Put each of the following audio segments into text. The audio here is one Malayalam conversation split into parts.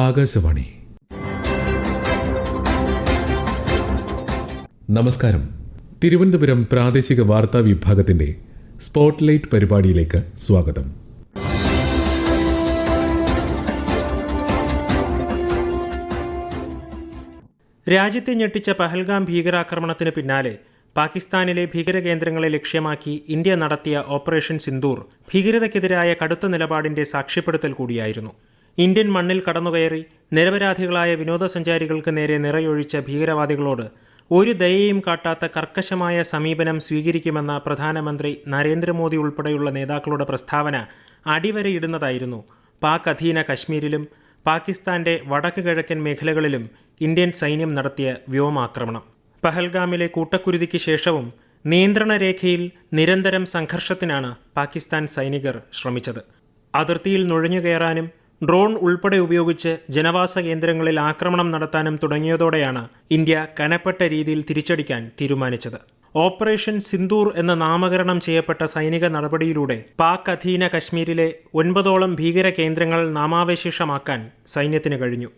ആകാശവാണി. നമസ്കാരം. തിരുവനന്തപുരം പ്രാദേശിക വാർത്താ വിഭാഗത്തിന്റെ സ്പോട്ട്ലൈറ്റ് പരിപാടിയിലേക്ക് സ്വാഗതം. രാജ്യത്തെ ഞെട്ടിച്ച പഹൽഗാം ഭീകരാക്രമണത്തിന് പിന്നാലെ പാകിസ്ഥാനിലെ ഭീകരകേന്ദ്രങ്ങളെ ലക്ഷ്യമാക്കി ഇന്ത്യ നടത്തിയ ഓപ്പറേഷൻ സിന്ദൂർ ഭീകരതയ്ക്കെതിരായ കടുത്ത നിലപാടിന്റെ സാക്ഷ്യപ്പെടുത്തൽ കൂടിയായിരുന്നു. ഇന്ത്യൻ മണ്ണിൽ കടന്നുകയറി നിരപരാധികളായ വിനോദസഞ്ചാരികൾക്ക് നേരെ നിറയൊഴിച്ച ഭീകരവാദികളോട് ഒരു ദയയും കാട്ടാത്ത കർക്കശമായ സമീപനം സ്വീകരിക്കുമെന്ന പ്രധാനമന്ത്രി നരേന്ദ്രമോദി ഉൾപ്പെടെയുള്ള നേതാക്കളുടെ പ്രസ്താവന അടിവരയിടുന്നതായിരുന്നു പാക് അധീന കശ്മീരിലും പാകിസ്ഥാന്റെ വടക്ക് കിഴക്കൻ മേഖലകളിലും ഇന്ത്യൻ സൈന്യം നടത്തിയ വ്യോമാക്രമണം. പഹൽഗാമിലെ കൂട്ടക്കുരുതിക്ക് ശേഷവും നിയന്ത്രണ രേഖയിൽ നിരന്തരം സംഘർഷത്തിനാണ് പാകിസ്ഥാൻ സൈനികർ ശ്രമിച്ചത്. അതിർത്തിയിൽ നുഴഞ്ഞുകയറാനും ഡ്രോൺ ഉൾപ്പെടെ ഉപയോഗിച്ച് ജനവാസ കേന്ദ്രങ്ങളിൽ ആക്രമണം നടത്താനും തുടങ്ങിയതോടെയാണ് ഇന്ത്യ കനപ്പെട്ട രീതിയിൽ തിരിച്ചടിക്കാൻ തീരുമാനിച്ചത്. ഓപ്പറേഷൻ സിന്ദൂർ എന്ന നാമകരണം ചെയ്യപ്പെട്ട സൈനിക നടപടിയിലൂടെ പാക് അധീന കശ്മീരിലെ 9ഓളം ഭീകര കേന്ദ്രങ്ങൾ നാമാവശേഷമാക്കാൻ സൈന്യത്തിന് കഴിഞ്ഞു.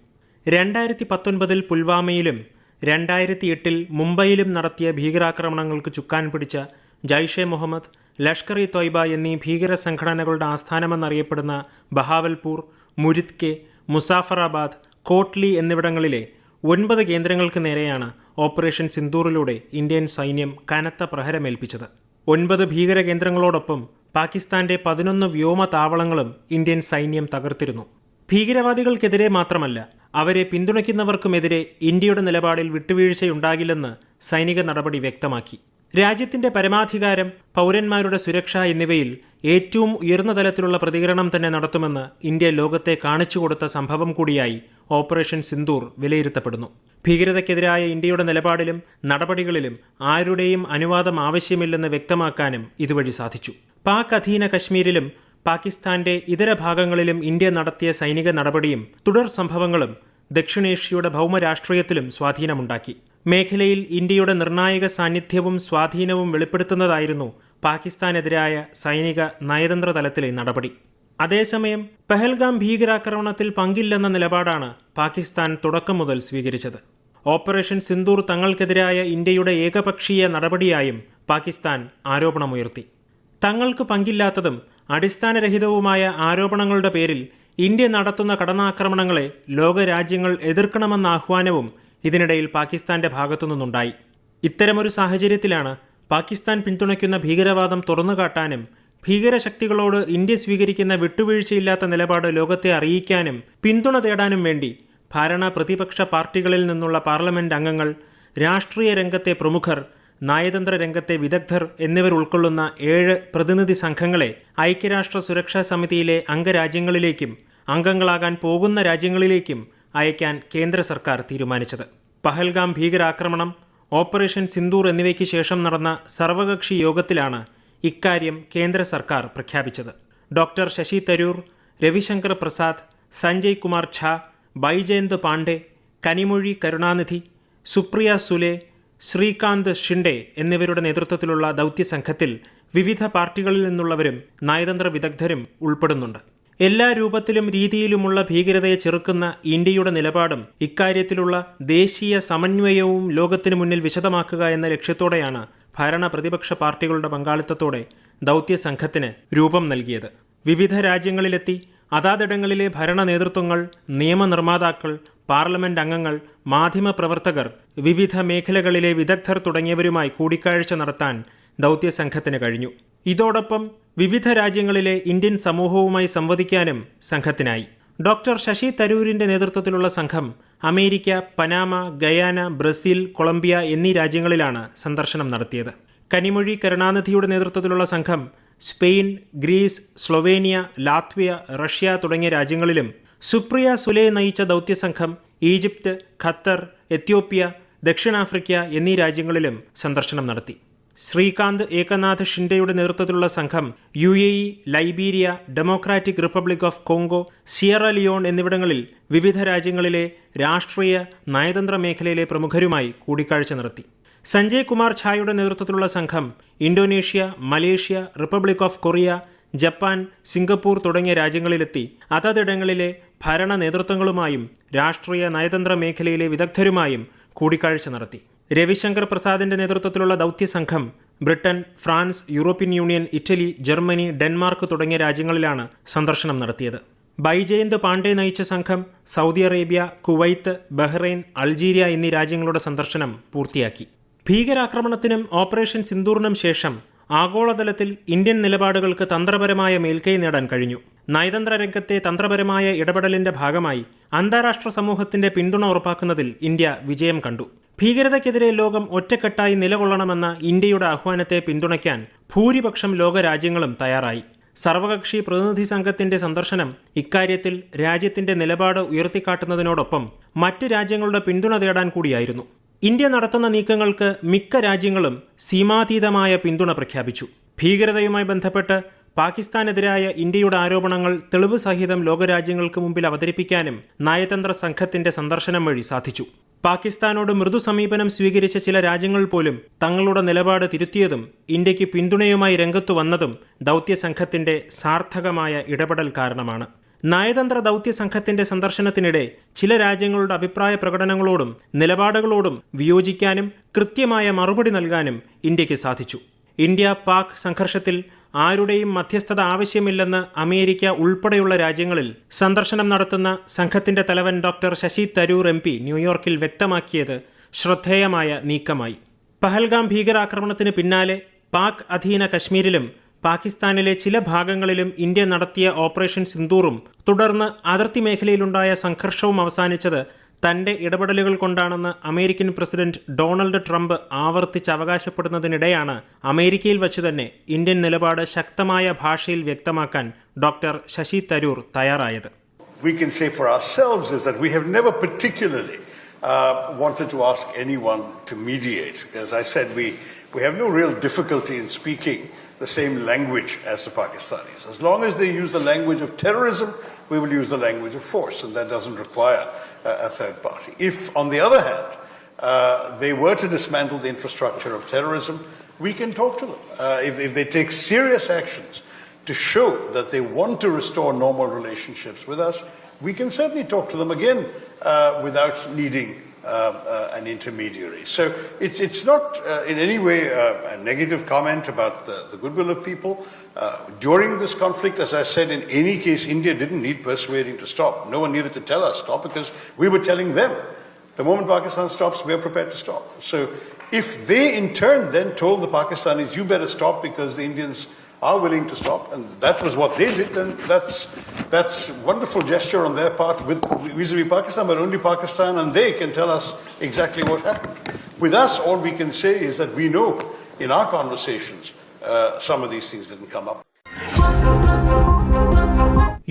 2019 പുൽവാമയിലും 2008 മുംബൈയിലും നടത്തിയ ഭീകരാക്രമണങ്ങൾക്ക് ചുക്കാൻ പിടിച്ച ജയ്ഷെ മുഹമ്മദ്, ലഷ്കർ ഇ തൊയ്ബ എന്നീ ഭീകര സംഘടനകളുടെ ആസ്ഥാനമെന്നറിയപ്പെടുന്ന ബഹാവൽപൂർ, മുരിദ്കെ, മുസാഫറാബാദ്, കോട്ട്ലി എന്നിവിടങ്ങളിലെ 9 കേന്ദ്രങ്ങൾക്ക് നേരെയാണ് ഓപ്പറേഷൻ സിന്ദൂറിലൂടെ ഇന്ത്യൻ സൈന്യം കനത്ത പ്രഹരമേൽപ്പിച്ചത്. 9 ഭീകര കേന്ദ്രങ്ങളോടൊപ്പം പാകിസ്ഥാന്റെ 11 വ്യോമ താവളങ്ങളും ഇന്ത്യൻ സൈന്യം തകർത്തിരുന്നു. ഭീകരവാദികൾക്കെതിരെ മാത്രമല്ല, അവരെ പിന്തുണയ്ക്കുന്നവർക്കുമെതിരെ ഇന്ത്യയുടെ നിലപാടിൽ വിട്ടുവീഴ്ചയുണ്ടാകില്ലെന്ന് സൈനിക നടപടി വ്യക്തമാക്കി. രാജ്യത്തിന്റെ പരമാധികാരം, പൗരന്മാരുടെ സുരക്ഷ എന്നിവയിൽ ഏറ്റവും ഉയർന്ന തലത്തിലുള്ള പ്രതികരണം തന്നെ നടത്തുമെന്ന് ഇന്ത്യ ലോകത്തെ കാണിച്ചുകൊടുത്ത സംഭവം കൂടിയായി ഓപ്പറേഷൻ സിന്ദൂർ വിലയിരുത്തപ്പെടുന്നു. ഭീകരതയ്ക്കെതിരായ ഇന്ത്യയുടെ നിലപാടിലും നടപടികളിലും ആരുടെയും അനുവാദം ആവശ്യമില്ലെന്ന് വ്യക്തമാക്കാനും ഇതുവഴി സാധിച്ചു. പാക് അധീന കശ്മീരിലും പാകിസ്ഥാന്റെ ഇതര ഭാഗങ്ങളിലും ഇന്ത്യ നടത്തിയ സൈനിക നടപടിയും തുടർ സംഭവങ്ങളും ദക്ഷിണേഷ്യയുടെ ഭൗമരാഷ്ട്രീയത്തിലും സ്വാധീനമുണ്ടാക്കി. മേഖലയിൽ ഇന്ത്യയുടെ നിർണായക സാന്നിധ്യവും സ്വാധീനവും വെളിപ്പെടുത്തുന്നതായിരുന്നു പാകിസ്ഥാനെതിരായ സൈനിക നയതന്ത്ര തലത്തിലെ നടപടി. അതേസമയം പഹൽഗാം ഭീകരാക്രമണത്തിൽ പങ്കില്ലെന്ന നിലപാടാണ് പാകിസ്ഥാൻ തുടക്കം മുതൽ സ്വീകരിച്ചത്. ഓപ്പറേഷൻ സിന്ദൂർ തങ്ങൾക്കെതിരായ ഇന്ത്യയുടെ ഏകപക്ഷീയ നടപടിയായും പാകിസ്ഥാൻ ആരോപണമുയർത്തി. തങ്ങൾക്ക് പങ്കില്ലാത്തതും അടിസ്ഥാനരഹിതവുമായ ആരോപണങ്ങളുടെ പേരിൽ ഇന്ത്യ നടത്തുന്ന കടന്നാക്രമണങ്ങളെ ലോകരാജ്യങ്ങൾ എതിർക്കണമെന്ന ആഹ്വാനവും ഇതിനിടയിൽ പാകിസ്ഥാന്റെ ഭാഗത്തുനിന്നുണ്ടായി. ഇത്തരമൊരു സാഹചര്യത്തിലാണ് പാകിസ്ഥാൻ പിന്തുണയ്ക്കുന്ന ഭീകരവാദം തുറന്നുകാട്ടാനും ഭീകരശക്തികളോട് ഇന്ത്യ സ്വീകരിക്കുന്ന വിട്ടുവീഴ്ചയില്ലാത്ത നിലപാട് ലോകത്തെ അറിയിക്കാനും പിന്തുണ തേടാനും വേണ്ടി ഭരണ പ്രതിപക്ഷ പാർട്ടികളിൽ നിന്നുള്ള പാർലമെന്റ് അംഗങ്ങൾ, രാഷ്ട്രീയ രംഗത്തെ പ്രമുഖർ, നയതന്ത്ര രംഗത്തെ വിദഗ്ധർ എന്നിവർ ഉൾക്കൊള്ളുന്ന 7 പ്രതിനിധി സംഘങ്ങളെ ഐക്യരാഷ്ട്ര സുരക്ഷാ സമിതിയിലെ അംഗരാജ്യങ്ങളിലേക്കും അംഗങ്ങളാകാൻ പോകുന്ന രാജ്യങ്ങളിലേക്കും അയക്കാൻ കേന്ദ്ര സർക്കാർ തീരുമാനിച്ചത്. പഹൽഗാം ഭീകരാക്രമണം, ഓപ്പറേഷൻ സിന്ദൂർ എന്നിവയ്ക്ക് ശേഷം നടന്ന സർവകക്ഷി യോഗത്തിലാണ് ഇക്കാര്യം കേന്ദ്ര സർക്കാർ പ്രഖ്യാപിച്ചത്. ഡോക്ടർ ശശി തരൂർ, രവിശങ്കർ പ്രസാദ്, സഞ്ജയ് കുമാർ ഝാ, ബൈജയന്ത് പാണ്ഡെ, കനിമൊഴി കരുണാനിധി, സുപ്രിയ സുലെ, ശ്രീകാന്ത് ഷിൻഡെ എന്നിവരുടെ നേതൃത്വത്തിലുള്ള ദൗത്യസംഘത്തിൽ വിവിധ പാർട്ടികളിൽ നിന്നുള്ളവരും നയതന്ത്ര വിദഗ്ധരും ഉൾപ്പെടുന്നുണ്ട്. എല്ലാ രൂപത്തിലും രീതിയിലുമുള്ള ഭീകരതയെ ചെറുക്കുന്ന ഇന്ത്യയുടെ നിലപാടും ഇക്കാര്യത്തിലുള്ള ദേശീയ സമന്വയവും ലോകത്തിനു മുന്നിൽ വിശദമാക്കുക എന്ന ലക്ഷ്യത്തോടെയാണ് ഭരണ പ്രതിപക്ഷ പാർട്ടികളുടെ പങ്കാളിത്തത്തോടെ ദൗത്യസംഘത്തിന് രൂപം നൽകിയത്. വിവിധ രാജ്യങ്ങളിലെത്തി അതാതിടങ്ങളിലെ ഭരണ നേതൃത്വങ്ങൾ, നിയമനിർമ്മാതാക്കൾ, പാർലമെന്റ് അംഗങ്ങൾ, മാധ്യമപ്രവർത്തകർ, വിവിധ മേഖലകളിലെ വിദഗ്ധർ തുടങ്ങിയവരുമായി കൂടിക്കാഴ്ച നടത്താൻ ദൗത്യസംഘത്തിന് കഴിഞ്ഞു. ഇതോടൊപ്പം വിവിധ രാജ്യങ്ങളിലെ ഇന്ത്യൻ സമൂഹവുമായി സംവദിക്കാനും സംഘത്തിനായി. ഡോക്ടർ ശശി തരൂരിന്റെ നേതൃത്വത്തിലുള്ള സംഘം America, Panama, Guyana, Brazil, Colombia എന്നീ രാജ്യങ്ങളിലാണ് സന്ദർശനം നടത്തിയത്. കനിമൊഴി കരുണാനിധിയുടെ നേതൃത്വത്തിലുള്ള സംഘം Spain, Greece, Slovenia, Latvia, Russia തുടങ്ങിയ രാജ്യങ്ങളിലും, സുപ്രിയ സുലെ നയിച്ച ദൗത്യസംഘം ഈജിപ്ത്, ഖത്തർ, എത്യോപ്യ, ദക്ഷിണാഫ്രിക്ക എന്നീ രാജ്യങ്ങളിലും സന്ദർശനം നടത്തി. ശ്രീകാന്ത് ഏകനാഥ് ഷിൻഡെയുടെ നേതൃത്വത്തിലുള്ള സംഘം UAE, Liberia, democratic republic of Congo, Sierra Leone എന്നിവിടങ്ങളിൽ വിവിധ രാജ്യങ്ങളിലെ രാഷ്ട്രീയ, നയതന്ത്ര മേഖലയിലെ പ്രമുഖരുമായി കൂടിക്കാഴ്ച നടത്തി. സഞ്ജയ് കുമാർ ഝായുടെ നേതൃത്വത്തിലുള്ള സംഘം Indonesia, Malaysia, republic of Korea, Japan, Singapore തുടങ്ങിയ രാജ്യങ്ങളിലെത്തി അതതിടങ്ങളിലെ ഭരണ നേതൃത്വങ്ങളുമായും രാഷ്ട്രീയ നയതന്ത്ര മേഖലയിലെ വിദഗ്ധരുമായും കൂടിക്കാഴ്ച നടത്തി. രവിശങ്കർ പ്രസാദിന്റെ നേതൃത്വത്തിലുള്ള ദൗത്യസംഘം Britain, France, European Union, Italy, Germany, Denmark തുടങ്ങിയ രാജ്യങ്ങളിലാണ് സന്ദർശനം നടത്തിയത്. ബൈജയന്ത് പാണ്ഡെ നയിച്ച സംഘം Saudi Arabia, Kuwait, Bahrain, Algeria എന്നീ രാജ്യങ്ങളുടെ സന്ദർശനം പൂർത്തിയാക്കി. ഭീകരാക്രമണത്തിനും ഓപ്പറേഷൻ സിന്ദൂറിനും ശേഷം ആഗോളതലത്തിൽ ഇന്ത്യൻ നിലപാടുകൾക്ക് തന്ത്രപരമായ മേൽക്കൈ നേടാൻ കഴിഞ്ഞു. നയതന്ത്ര രംഗത്തെ തന്ത്രപരമായ ഇടപെടലിന്റെ ഭാഗമായി അന്താരാഷ്ട്ര സമൂഹത്തിന്റെ പിന്തുണ ഉറപ്പാക്കുന്നതിൽ ഇന്ത്യ വിജയം കണ്ടു. ഭീകരതയ്ക്കെതിരെ ലോകം ഒറ്റക്കെട്ടായി നിലകൊള്ളണമെന്ന ഇന്ത്യയുടെ ആഹ്വാനത്തെ പിന്തുണയ്ക്കാൻ ഭൂരിപക്ഷം ലോകരാജ്യങ്ങളും തയ്യാറായി. സർവകക്ഷി പ്രതിനിധി സംഘത്തിന്റെ സന്ദർശനം ഇക്കാര്യത്തിൽ രാജ്യത്തിന്റെ നിലപാട് ഉയർത്തിക്കാട്ടുന്നതിനോടൊപ്പം മറ്റ് രാജ്യങ്ങളുടെ പിന്തുണ തേടാൻ കൂടിയായിരുന്നു. ഇന്ത്യ നടത്തുന്ന നീക്കങ്ങൾക്ക് മിക്ക രാജ്യങ്ങളും സീമാതീതമായ പിന്തുണ പ്രഖ്യാപിച്ചു. ഭീകരതയുമായി ബന്ധപ്പെട്ട് പാകിസ്ഥാനെതിരായ ഇന്ത്യയുടെ ആരോപണങ്ങൾ തെളിവ് സഹിതം ലോകരാജ്യങ്ങൾക്ക് മുമ്പിൽ അവതരിപ്പിക്കാനും നയതന്ത്ര സംഘത്തിന്റെ സന്ദർശനം വഴി സാധിച്ചു. പാകിസ്ഥാനോട് മൃദു സമീപനം സ്വീകരിച്ച ചില രാജ്യങ്ങൾ പോലും തങ്ങളുടെ നിലപാട് തിരുത്തിയതും ഇന്ത്യക്ക് പിന്തുണയുമായി രംഗത്തു വന്നതും ദൗത്യസംഘത്തിന്റെ സാർത്ഥകമായ ഇടപെടൽ കാരണമാണ്. നയതന്ത്ര ദൗത്യസംഘത്തിന്റെ സന്ദർശനത്തിനിടെ ചില രാജ്യങ്ങളുടെ അഭിപ്രായ പ്രകടനങ്ങളോടും നിലപാടുകളോടും വിയോജിക്കാനും കൃത്യമായ മറുപടി നൽകാനും ഇന്ത്യക്ക് സാധിച്ചു. ഇന്ത്യ പാക് സംഘർഷത്തിൽ ആരുടെയും മധ്യസ്ഥത ആവശ്യമില്ലെന്ന് അമേരിക്ക ഉൾപ്പെടെയുള്ള രാജ്യങ്ങളിൽ സന്ദർശനം നടത്തുന്ന സംഘത്തിന്റെ തലവൻ ഡോക്ടർ ശശി തരൂർ MP ന്യൂയോർക്കിൽ വ്യക്തമാക്കിയത് ശ്രദ്ധേയമായ നീക്കമായി. പഹൽഗാം ഭീകരാക്രമണത്തിന് പിന്നാലെ പാക് അധീന കശ്മീരിലും പാകിസ്ഥാനിലെ ചില ഭാഗങ്ങളിലും ഇന്ത്യ നടത്തിയ ഓപ്പറേഷൻ സിന്ദൂറും തുടർന്ന് അതിർത്തി മേഖലയിലുണ്ടായ സംഘർഷവും അവസാനിച്ചത് തന്റെ ഇടപെടലുകൾ കൊണ്ടാണെന്ന് അമേരിക്കൻ പ്രസിഡന്റ് ഡൊണാൾഡ് ട്രംപ് ആവർത്തിച്ച് അവകാശപ്പെടുന്നതിനിടെയാണ് അമേരിക്കയിൽ വച്ച് തന്നെ ഇന്ത്യൻ നിലപാട് ശക്തമായ ഭാഷയിൽ വ്യക്തമാക്കാൻ ഡോക്ടർ ശശി തരൂർ തയ്യാറായത്. We can say for ourselves is that we have never particularly wanted to ask anyone to mediate. As I said, we have no real difficulty in speaking the same language as the Pakistanis. As long as they use the language of terrorism, we will use the language of force, and that doesn't require a third party. If, on the other hand, they were to dismantle the infrastructure of terrorism, we can talk to them. If they take serious actions to show that they want to restore normal relationships with us, we can certainly talk to them again without needing an intermediary. So it's not in any way a negative comment about the goodwill of people. During this conflict, as I said, in any case, India didn't need persuading to stop. No one needed to tell us stop because we were telling them. The moment Pakistan stops, we are prepared to stop. So if they in turn then told the Pakistanis, you better stop because the Indians are willing to stop, and that was what they did, then that's wonderful gesture on their part vis-a-vis Pakistan, but only Pakistan and they can tell us exactly what happened. With us, all we can say is that we know in our conversations some of these things didn't come up.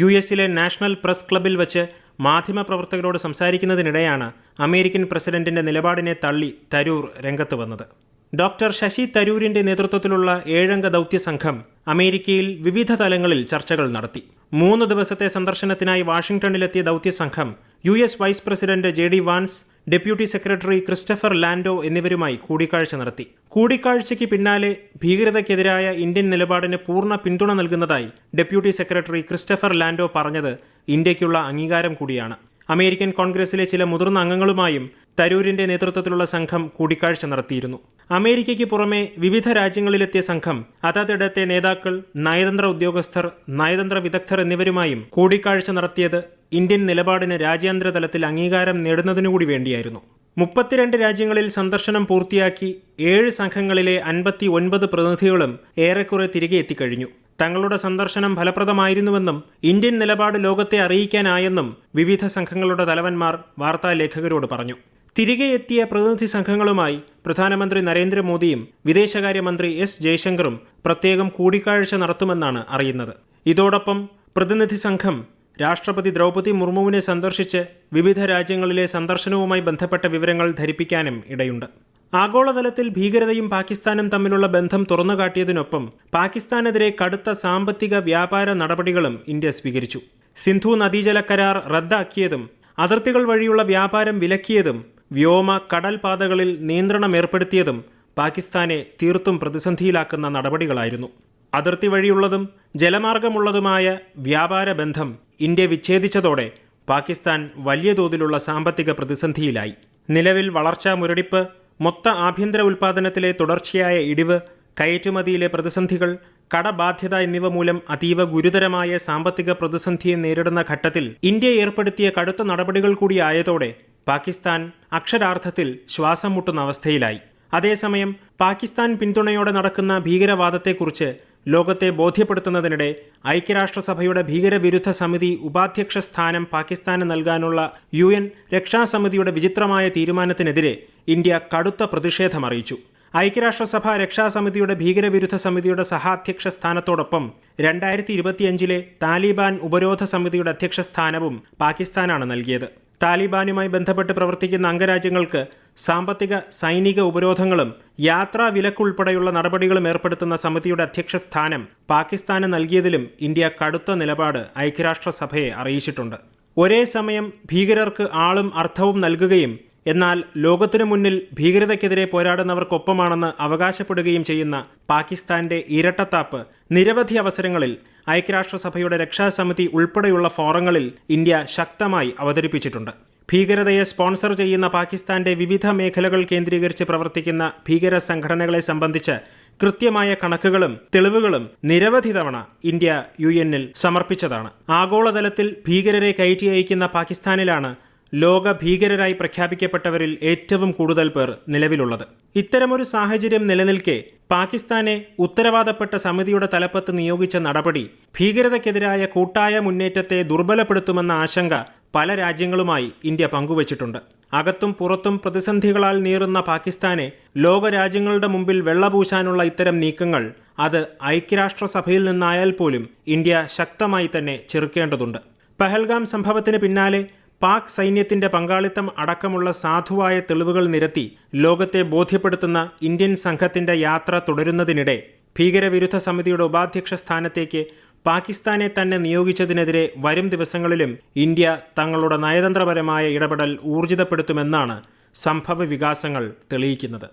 US national press ക്ലബിൽ വച്ച് മാധ്യമപ്രവർത്തകരോട് സംസാരിക്കുന്നതിനിടെയാണ് അമേരിക്കൻ പ്രസിഡന്റിന്റെ നിലപാടിനെ തള്ളി തരൂർ രംഗത്ത് വന്നത്. ഡോക്ടർ ശശി തരൂരിന്റെ നേതൃത്വത്തിലുള്ള 7-അംഗ ദൗത്യസംഘം അമേരിക്കയിൽ വിവിധ തലങ്ങളിൽ ചർച്ചകൾ നടത്തി. 3 ദിവസത്തെ സന്ദർശനത്തിനായി വാഷിംഗ്ടണിലെത്തിയ ദൗത്യസംഘം US vice president JD Vance, deputy secretary Christopher Landau എന്നിവരുമായി കൂടിക്കാഴ്ച നടത്തി. കൂടിക്കാഴ്ചയ്ക്ക് പിന്നാലെ ഭീകരതയ്ക്കെതിരായ ഇന്ത്യൻ നിലപാടിന് പൂർണ്ണ പിന്തുണ നൽകുന്നതായി ഡെപ്യൂട്ടി സെക്രട്ടറി ക്രിസ്റ്റഫർ ലാൻഡോ പറഞ്ഞത് ഇന്ത്യയ്ക്കുള്ള അംഗീകാരം കൂടിയാണ്. അമേരിക്കൻ കോൺഗ്രസിലെ ചില മുതിർന്ന അംഗങ്ങളുമായും തരൂരിന്റെ നേതൃത്വത്തിലുള്ള സംഘം കൂടിക്കാഴ്ച നടത്തിയിരുന്നു. അമേരിക്കയ്ക്ക് പുറമെ വിവിധ രാജ്യങ്ങളിലെത്തിയ സംഘം അതതിടത്തെ നേതാക്കൾ, നയതന്ത്ര ഉദ്യോഗസ്ഥർ, നയതന്ത്ര വിദഗ്ധർ എന്നിവരുമായും കൂടിക്കാഴ്ച നടത്തിയത് ഇന്ത്യൻ നിലപാടിന് രാജ്യാന്തര തലത്തിൽ അംഗീകാരം നേടുന്നതിനുകൂടി വേണ്ടിയായിരുന്നു. 32 രാജ്യങ്ങളിൽ സന്ദർശനം പൂർത്തിയാക്കി 7 സംഘങ്ങളിലെ 59 പ്രതിനിധികളും ഏറെക്കുറെ തിരികെ എത്തിക്കഴിഞ്ഞു. തങ്ങളുടെ സന്ദർശനം ഫലപ്രദമായിരുന്നുവെന്നും ഇന്ത്യൻ നിലപാട് ലോകത്തെ അറിയിക്കാനായെന്നും വിവിധ സംഘങ്ങളുടെ തലവന്മാർ വാർത്താലേഖകരോട് പറഞ്ഞു. തിരികെ എത്തിയ പ്രതിനിധി സംഘങ്ങളുമായി പ്രധാനമന്ത്രി നരേന്ദ്രമോദിയും വിദേശകാര്യമന്ത്രി S ജയശങ്കറും പ്രത്യേകം കൂടിക്കാഴ്ച നടത്തുമെന്നാണ് അറിയുന്നത്. ഇതോടൊപ്പം പ്രതിനിധി സംഘം രാഷ്ട്രപതി ദ്രൗപദി മുർമുവിനെ സന്ദർശിച്ച് വിവിധ രാജ്യങ്ങളിലെ സന്ദർശനവുമായി ബന്ധപ്പെട്ട വിവരങ്ങൾ ധരിപ്പിക്കാനും ഇടയുണ്ട്. ആഗോളതലത്തിൽ ഭീകരതയും പാകിസ്ഥാനും തമ്മിലുള്ള ബന്ധം തുറന്നുകാട്ടിയതിനൊപ്പം പാകിസ്ഥാനെതിരെ കടുത്ത സാമ്പത്തിക വ്യാപാര നടപടികളും ഇന്ത്യ സ്വീകരിച്ചു. സിന്ധു നദീജല കരാർ റദ്ദാക്കിയതും അതിർത്തികൾ വഴിയുള്ള വ്യാപാരം വിലക്കിയതും വ്യോമ കടൽ പാതകളിൽ നിയന്ത്രണം ഏർപ്പെടുത്തിയതും പാകിസ്ഥാനെ തീർത്തും പ്രതിസന്ധിയിലാക്കുന്ന നടപടികളായിരുന്നു. അതിർത്തി വഴിയുള്ളതും ജലമാർഗമുള്ളതുമായ വ്യാപാര ബന്ധം ഇന്ത്യ വിച്ഛേദിച്ചതോടെ പാകിസ്ഥാൻ വലിയ തോതിലുള്ള സാമ്പത്തിക പ്രതിസന്ധിയിലായി. നിലവിൽ വളർച്ചാ മുരടിപ്പ്, മൊത്ത ആഭ്യന്തര ഉൽപ്പാദനത്തിലെ തുടർച്ചയായ ഇടിവ്, കയറ്റുമതിയിലെ പ്രതിസന്ധികൾ, കടബാധ്യത എന്നിവ മൂലം അതീവ ഗുരുതരമായ സാമ്പത്തിക പ്രതിസന്ധിയെ നേരിടുന്ന ഘട്ടത്തിൽ ഇന്ത്യ ഏർപ്പെടുത്തിയ കടുത്ത നടപടികൾ കൂടിയായതോടെ പാകിസ്ഥാൻ അക്ഷരാർത്ഥത്തിൽ ശ്വാസം മുട്ടുന്ന അവസ്ഥയിലായി. അതേസമയം പാകിസ്ഥാൻ പിന്തുണയോടെ നടക്കുന്ന ഭീകരവാദത്തെക്കുറിച്ച് ലോകത്തെ ബോധ്യപ്പെടുത്തുന്നതിനിടെ ഐക്യരാഷ്ട്രസഭയുടെ ഭീകരവിരുദ്ധ സമിതി ഉപാധ്യക്ഷ സ്ഥാനം പാകിസ്ഥാന് നൽകാനുള്ള UN രക്ഷാസമിതിയുടെ വിചിത്രമായ തീരുമാനത്തിനെതിരെ ഇന്ത്യ കടുത്ത പ്രതിഷേധമറിയിച്ചു. ഐക്യരാഷ്ട്രസഭ രക്ഷാസമിതിയുടെ ഭീകരവിരുദ്ധ സമിതിയുടെ സഹാധ്യക്ഷ സ്ഥാനത്തോടൊപ്പം 2025 താലിബാൻ ഉപരോധ സമിതിയുടെ അധ്യക്ഷ സ്ഥാനവും പാകിസ്ഥാനാണ് നൽകിയത്. താലിബാനുമായി ബന്ധപ്പെട്ട് പ്രവർത്തിക്കുന്ന അംഗരാജ്യങ്ങൾക്ക് സാമ്പത്തിക, സൈനിക ഉപരോധങ്ങളും യാത്രാ വിലക്കുൾപ്പെടെയുള്ള നടപടികളും ഏർപ്പെടുത്തുന്ന സമിതിയുടെ അധ്യക്ഷ സ്ഥാനം പാകിസ്ഥാന് നൽകിയതിലും ഇന്ത്യ കടുത്ത നിലപാട് ഐക്യരാഷ്ട്രസഭയെ അറിയിച്ചിട്ടുണ്ട്. ഒരേ സമയം ഭീകരർക്ക് ആളും അർത്ഥവും നൽകുകയും എന്നാൽ ലോകത്തിനു മുന്നിൽ ഭീകരതയ്ക്കെതിരെ പോരാടുന്നവർക്കൊപ്പമാണെന്ന് അവകാശപ്പെടുകയും ചെയ്യുന്ന പാകിസ്ഥാന്റെ ഇരട്ടത്താപ്പ് നിരവധി അവസരങ്ങളിൽ ഐക്യരാഷ്ട്രസഭയുടെ രക്ഷാസമിതി ഉൾപ്പെടെയുള്ള ഫോറങ്ങളിൽ ഇന്ത്യ ശക്തമായി അവതരിപ്പിച്ചിട്ടുണ്ട്. ഭീകരതയെ സ്പോൺസർ ചെയ്യുന്ന പാകിസ്ഥാന്റെ വിവിധ മേഖലകൾ കേന്ദ്രീകരിച്ച് പ്രവർത്തിക്കുന്ന ഭീകര സംഘടനകളെ സംബന്ധിച്ച് കൃത്യമായ കണക്കുകളും തെളിവുകളും നിരവധി തവണ ഇന്ത്യ UN-ൽ സമർപ്പിച്ചതാണ്. ആഗോളതലത്തിൽ ഭീകരരെ കയറ്റി അയക്കുന്ന പാകിസ്ഥാനിലാണ് ലോക ഭീകരരായി പ്രഖ്യാപിക്കപ്പെട്ടവരിൽ ഏറ്റവും കൂടുതൽ പേർ നിലവിലുള്ളത്. ഇത്തരമൊരു സാഹചര്യം നിലനിൽക്കെ പാകിസ്ഥാനെ ഉത്തരവാദപ്പെട്ട സമിതിയുടെ തലപ്പത്ത് നിയോഗിച്ച നടപടി ഭീകരതയ്ക്കെതിരായ കൂട്ടായ മുന്നേറ്റത്തെ ദുർബലപ്പെടുത്തുമെന്ന ആശങ്ക പല രാജ്യങ്ങളുമായി ഇന്ത്യ പങ്കുവച്ചിട്ടുണ്ട്. അകത്തും പുറത്തും പ്രതിസന്ധികളാൽ നീറുന്ന പാകിസ്ഥാനെ ലോകരാജ്യങ്ങളുടെ മുമ്പിൽ വെള്ളപൂശാനുള്ള ഇത്തരം നീക്കങ്ങൾ അത് ഐക്യരാഷ്ട്രസഭയിൽ നിന്നായാൽ പോലും ഇന്ത്യ ശക്തമായി തന്നെ ചെറുക്കേണ്ടതുണ്ട്. പഹൽഗാം സംഭവത്തിന് പിന്നാലെ പാക് സൈന്യത്തിന്റെ പങ്കാളിത്തം അടക്കമുള്ള സാധുവായ തെളിവുകൾ നിരത്തി ലോകത്തെ ബോധ്യപ്പെടുത്തുന്ന ഇന്ത്യൻ സംഘത്തിന്റെ യാത്ര തുടരുന്നതിനിടെ ഭീകരവിരുദ്ധ സമിതിയുടെ ഉപാധ്യക്ഷ സ്ഥാനത്തേക്ക് പാകിസ്ഥാനെ തന്നെ നിയോഗിച്ചതിനെതിരെ വരും ദിവസങ്ങളിലും ഇന്ത്യ തങ്ങളുടെ നയതന്ത്രപരമായ ഇടപെടൽ ഊർജിതപ്പെടുത്തുമെന്നാണ് സംഭവ വികാസങ്ങൾ തെളിയിക്കുന്നത്.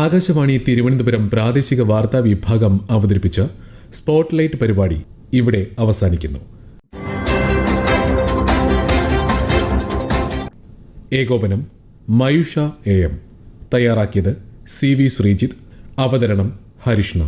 ആകാശവാണി തിരുവനന്തപുരം പ്രാദേശിക വാർത്താ വിഭാഗം അവതരിപ്പിച്ച സ്പോട്ട്ലൈറ്റ് പരിപാടി ഇവിടെ അവസാനിക്കുന്നു. ഏകോപനം മയൂഷ AM. തയ്യാറാക്കിയത് CV ശ്രീജിത്ത്. അവതരണം ഹരിഷ്ണ.